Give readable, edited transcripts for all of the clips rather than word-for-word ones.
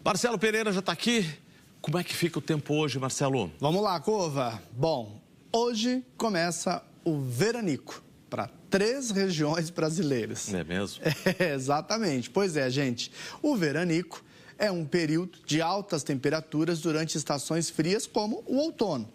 Marcelo Pereira já está aqui. Como é que fica o tempo hoje, Marcelo? Vamos lá, Cova. Bom, hoje começa o veranico para 3 regiões brasileiras. É mesmo? Exatamente. Pois é, gente. O veranico é um período de altas temperaturas durante estações frias como o outono.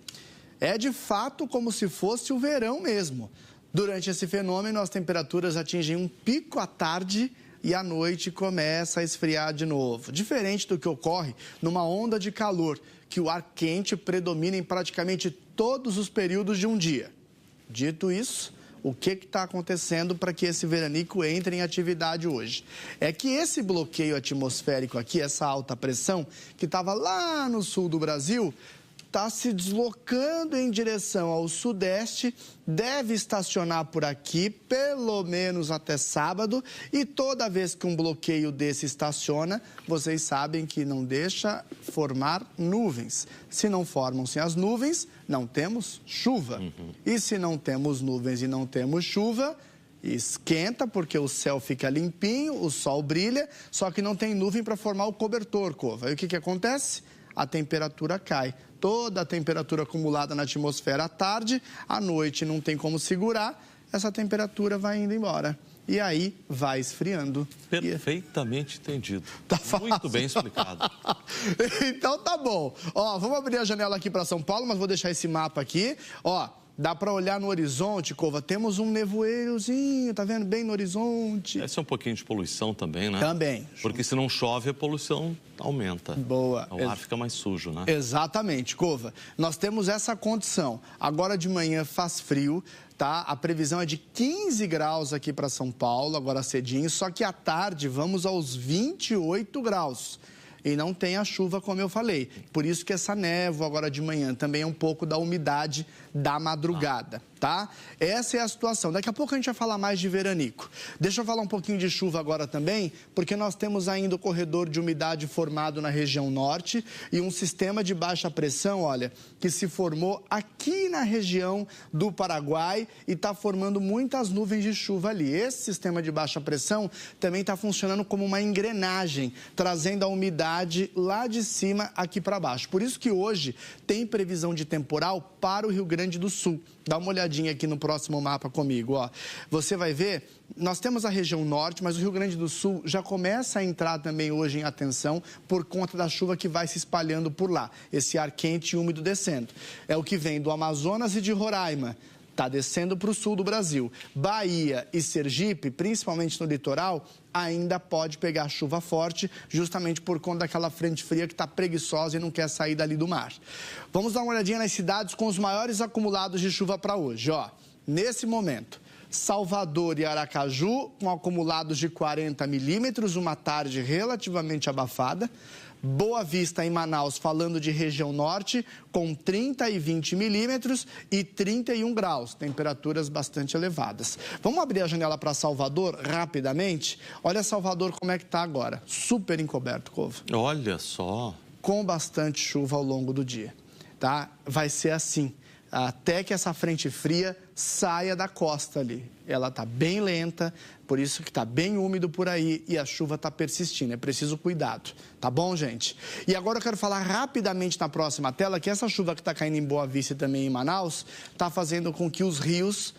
É de fato como se fosse o verão mesmo. Durante esse fenômeno, as temperaturas atingem um pico à tarde e à noite começa a esfriar de novo. Diferente do que ocorre numa onda de calor, que o ar quente predomina em praticamente todos os períodos de um dia. Dito isso, o que está acontecendo para que esse veranico entre em atividade hoje? É que esse bloqueio atmosférico aqui, essa alta pressão, que estava lá no sul do Brasil, está se deslocando em direção ao sudeste, deve estacionar por aqui pelo menos até sábado, e toda vez que um bloqueio desse estaciona, vocês sabem que não deixa formar nuvens. Se não formam-se as nuvens, não temos chuva. E se não temos nuvens e não temos chuva, esquenta porque o céu fica limpinho, o sol brilha, só que não tem nuvem para formar o cobertor, Cova. E o que acontece? A temperatura cai. Toda a temperatura acumulada na atmosfera à tarde, à noite não tem como segurar, essa temperatura vai indo embora. E aí vai esfriando. Perfeitamente entendido. Tá fácil. Muito bem explicado. Então tá bom. Ó, vamos abrir a janela aqui para São Paulo, mas vou deixar esse mapa aqui. Ó, dá para olhar no horizonte, Cova, temos um nevoeirozinho, tá vendo? Bem no horizonte. Esse é um pouquinho de poluição também, né? Também. Porque se não chove, a poluição aumenta. Boa. O ar fica mais sujo, né? Exatamente, Cova. Nós temos essa condição. Agora de manhã faz frio, tá? A previsão é de 15 graus aqui para São Paulo, agora cedinho, só que à tarde vamos aos 28 graus. E não tem a chuva, como eu falei. Por isso que essa névoa agora de manhã também é um pouco da umidade da madrugada, tá? Essa é a situação. Daqui a pouco a gente vai falar mais de veranico. Deixa eu falar um pouquinho de chuva agora também, porque nós temos ainda o corredor de umidade formado na região norte e um sistema de baixa pressão, olha, que se formou aqui na região do Paraguai e está formando muitas nuvens de chuva ali. Esse sistema de baixa pressão também está funcionando como uma engrenagem, trazendo a umidade lá de cima aqui para baixo. Por isso que hoje tem previsão de temporal para o Rio Grande do Sul. Dá uma olhadinha aqui no próximo mapa comigo, ó. Você vai ver, nós temos a região norte, mas o Rio Grande do Sul já começa a entrar também hoje em atenção por conta da chuva que vai se espalhando por lá. Esse ar quente e úmido descendo. É o que vem do Amazonas e de Roraima. Está descendo para o sul do Brasil. Bahia e Sergipe, principalmente no litoral, ainda pode pegar chuva forte, justamente por conta daquela frente fria que está preguiçosa e não quer sair dali do mar. Vamos dar uma olhadinha nas cidades com os maiores acumulados de chuva para hoje. Ó, nesse momento, Salvador e Aracaju, com acumulados de 40 milímetros, uma tarde relativamente abafada. Boa Vista, em Manaus, falando de região norte, com 30 e 20 milímetros e 31 graus, temperaturas bastante elevadas. Vamos abrir a janela para Salvador rapidamente? Olha Salvador como é que está agora, super encoberto, Cova. Olha só. Com bastante chuva ao longo do dia, tá? Vai ser assim, até que essa frente fria saia da costa ali. Ela está bem lenta, por isso que está bem úmido por aí e a chuva está persistindo. É preciso cuidado, tá bom, gente? E agora eu quero falar rapidamente na próxima tela que essa chuva que está caindo em Boa Vista e também em Manaus está fazendo com que os rios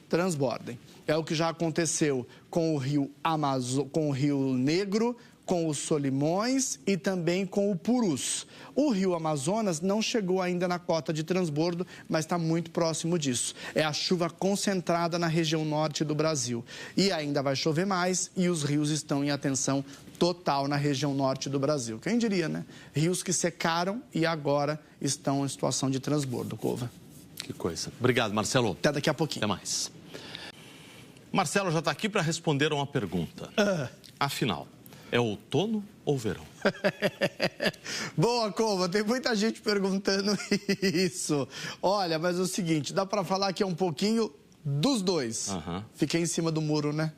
transbordem. É o que já aconteceu com o Rio Negro, com os Solimões e também com o Purus. O Rio Amazonas não chegou ainda na cota de transbordo, mas está muito próximo disso. É a chuva concentrada na região norte do Brasil. E ainda vai chover mais e os rios estão em atenção total na região norte do Brasil. Quem diria, né? Rios que secaram e agora estão em situação de transbordo, Cova. Que coisa. Obrigado, Marcelo. Até daqui a pouquinho. Até mais. Marcelo já está aqui para responder a uma pergunta. Afinal, é outono ou verão? Boa, Cova, tem muita gente perguntando isso. Olha, mas é o seguinte, dá para falar que é um pouquinho dos dois. Fiquei em cima do muro, né?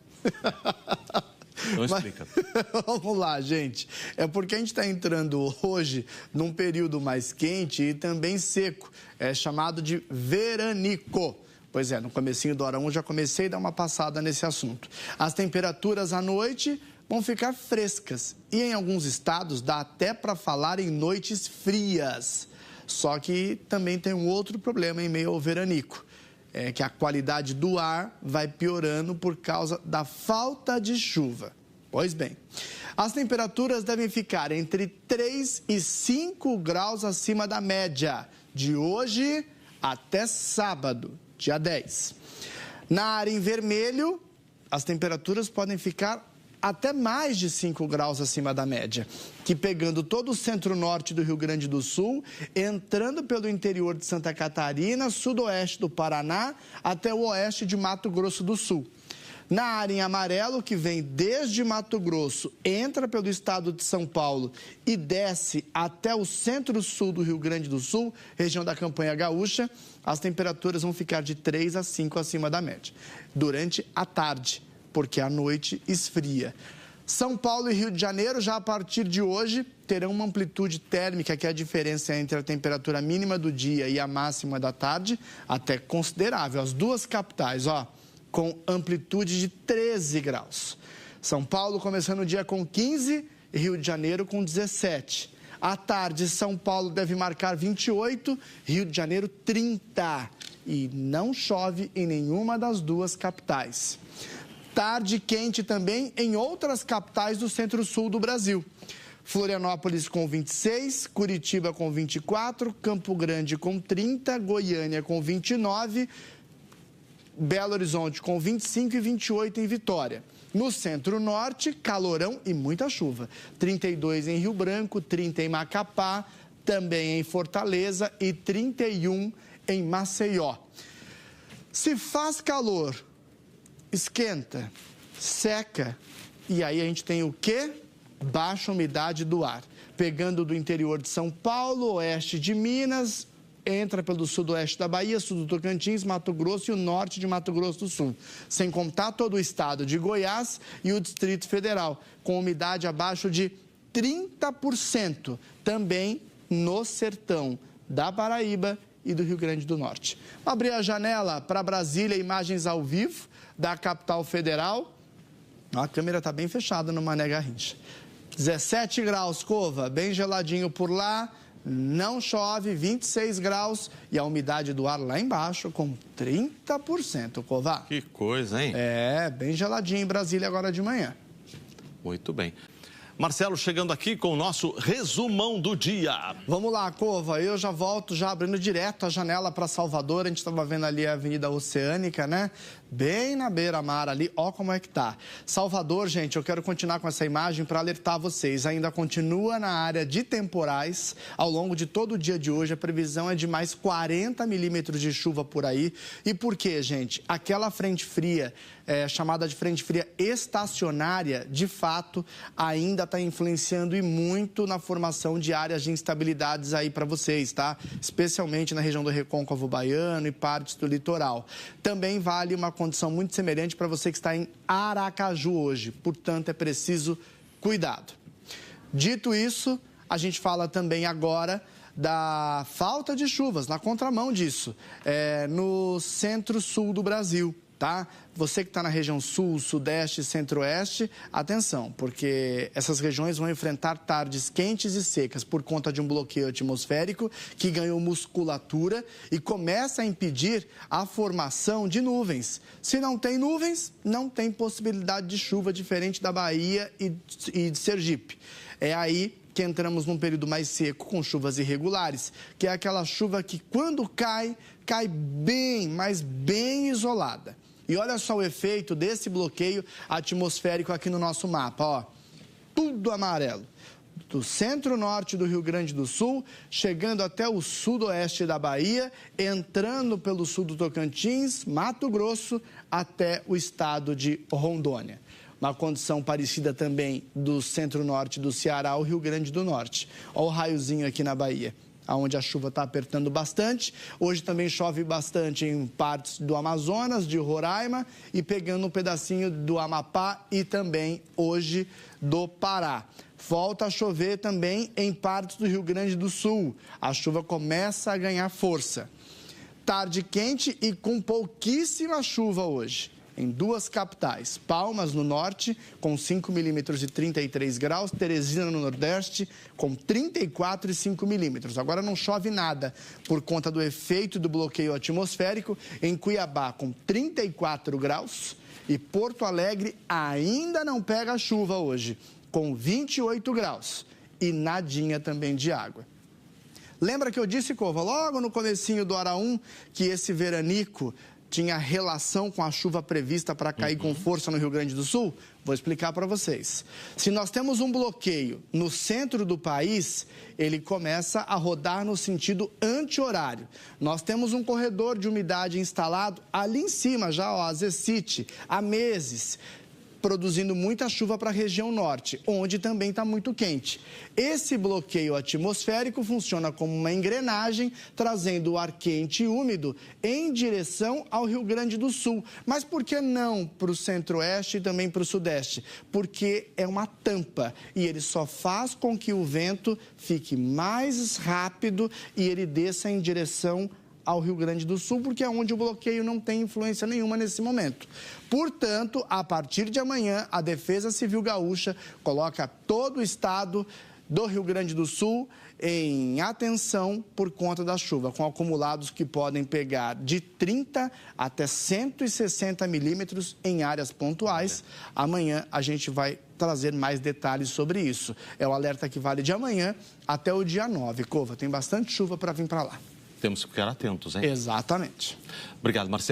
Não explica. Mas, vamos lá, gente. É porque a gente está entrando hoje num período mais quente e também seco. É chamado de veranico. Pois é, no comecinho do Hora 1 já comecei a dar uma passada nesse assunto. As temperaturas à noite vão ficar frescas. E em alguns estados dá até para falar em noites frias. Só que também tem um outro problema em meio ao veranico. É que a qualidade do ar vai piorando por causa da falta de chuva. Pois bem, as temperaturas devem ficar entre 3 e 5 graus acima da média, de hoje até sábado, dia 10. Na área em vermelho, as temperaturas podem ficar até mais de 5 graus acima da média, que pegando todo o centro-norte do Rio Grande do Sul, entrando pelo interior de Santa Catarina, sudoeste do Paraná, até o oeste de Mato Grosso do Sul. Na área em amarelo, que vem desde Mato Grosso, entra pelo estado de São Paulo e desce até o centro-sul do Rio Grande do Sul, região da Campanha Gaúcha, as temperaturas vão ficar de 3 a 5 acima da média, durante a tarde, porque à noite esfria. São Paulo e Rio de Janeiro, já a partir de hoje, terão uma amplitude térmica, que é a diferença entre a temperatura mínima do dia e a máxima da tarde, até considerável. As duas capitais, com amplitude de 13 graus. São Paulo começando o dia com 15 e Rio de Janeiro com 17. À tarde, São Paulo deve marcar 28, Rio de Janeiro 30. E não chove em nenhuma das duas capitais. Tarde quente também em outras capitais do centro-sul do Brasil. Florianópolis com 26, Curitiba com 24, Campo Grande com 30, Goiânia com 29, Belo Horizonte com 25 e 28 em Vitória. No centro-norte, calorão e muita chuva. 32 em Rio Branco, 30 em Macapá, também em Fortaleza e 31 em Maceió. Se faz calor, esquenta, seca, e aí a gente tem o quê? Baixa umidade do ar. Pegando do interior de São Paulo, oeste de Minas, entra pelo sudoeste da Bahia, sul do Tocantins, Mato Grosso e o norte de Mato Grosso do Sul. Sem contar todo o estado de Goiás e o Distrito Federal, com umidade abaixo de 30%, também no sertão da Paraíba e do Rio Grande do Norte. Vou abrir a janela para Brasília, imagens ao vivo da capital federal. A câmera está bem fechada no Mané Garrincha. 17 graus, Cova, bem geladinho por lá. Não chove, 26 graus e a umidade do ar lá embaixo com 30%, Cova. Que coisa, hein? É, bem geladinho em Brasília agora de manhã. Muito bem. Marcelo chegando aqui com o nosso resumão do dia. Vamos lá, Cova, eu já volto, já abrindo direto a janela para Salvador. A gente estava vendo ali a Avenida Oceânica, né? Bem na beira-mar ali, ó como é que tá. Salvador, gente, eu quero continuar com essa imagem para alertar vocês. Ainda continua na área de temporais. Ao longo de todo o dia de hoje, a previsão é de mais 40 milímetros de chuva por aí. E por quê, gente? Aquela frente fria, chamada de frente fria estacionária, de fato, ainda está influenciando e muito na formação de áreas de instabilidades aí para vocês, tá? Especialmente na região do Recôncavo Baiano e partes do litoral. Também vale uma condição muito semelhante para você que está em Aracaju hoje. Portanto, é preciso cuidado. Dito isso, a gente fala também agora da falta de chuvas, na contramão disso, no centro-sul do Brasil. Tá? Você que está na região sul, sudeste e centro-oeste, atenção, porque essas regiões vão enfrentar tardes quentes e secas por conta de um bloqueio atmosférico que ganhou musculatura e começa a impedir a formação de nuvens. Se não tem nuvens, não tem possibilidade de chuva, diferente da Bahia e de Sergipe. É aí que entramos num período mais seco, com chuvas irregulares, que é aquela chuva que quando cai, cai bem, mas bem isolada. E olha só o efeito desse bloqueio atmosférico aqui no nosso mapa, ó. Tudo amarelo. Do centro-norte do Rio Grande do Sul, chegando até o sudoeste da Bahia, entrando pelo sul do Tocantins, Mato Grosso, até o estado de Rondônia. Uma condição parecida também do centro-norte do Ceará ao Rio Grande do Norte. Olha o raiozinho aqui na Bahia, onde a chuva está apertando bastante. Hoje também chove bastante em partes do Amazonas, de Roraima e pegando um pedacinho do Amapá e também hoje do Pará. Volta a chover também em partes do Rio Grande do Sul. A chuva começa a ganhar força. Tarde quente e com pouquíssima chuva hoje. em duas capitais. Palmas, no norte, com 5 milímetros e 33 graus. Teresina, no nordeste, com 34 e 5 milímetros. Agora não chove nada por conta do efeito do bloqueio atmosférico. Em Cuiabá, com 34 graus. E Porto Alegre ainda não pega chuva hoje, com 28 graus. E nadinha também de água. Lembra que eu disse, Cova, logo no comecinho do Hora 1, que esse veranico tinha relação com a chuva prevista para cair com força no Rio Grande do Sul? Vou explicar para vocês. Se nós temos um bloqueio no centro do país, ele começa a rodar no sentido anti-horário. Nós temos um corredor de umidade instalado ali em cima, já, ó, a Zecite, há meses, produzindo muita chuva para a região norte, onde também está muito quente. Esse bloqueio atmosférico funciona como uma engrenagem, trazendo o ar quente e úmido em direção ao Rio Grande do Sul. Mas por que não para o centro-oeste e também para o sudeste? Porque é uma tampa e ele só faz com que o vento fique mais rápido e ele desça em direção ao Rio Grande do Sul, porque é onde o bloqueio não tem influência nenhuma nesse momento. Portanto, a partir de amanhã, a Defesa Civil Gaúcha coloca todo o estado do Rio Grande do Sul em atenção por conta da chuva, com acumulados que podem pegar de 30 até 160 milímetros em áreas pontuais. Amanhã a gente vai trazer mais detalhes sobre isso. É o alerta que vale de amanhã até o dia 9. Cova, tem bastante chuva para vir para lá. Temos que ficar atentos, hein? Exatamente. Obrigado, Marcelo.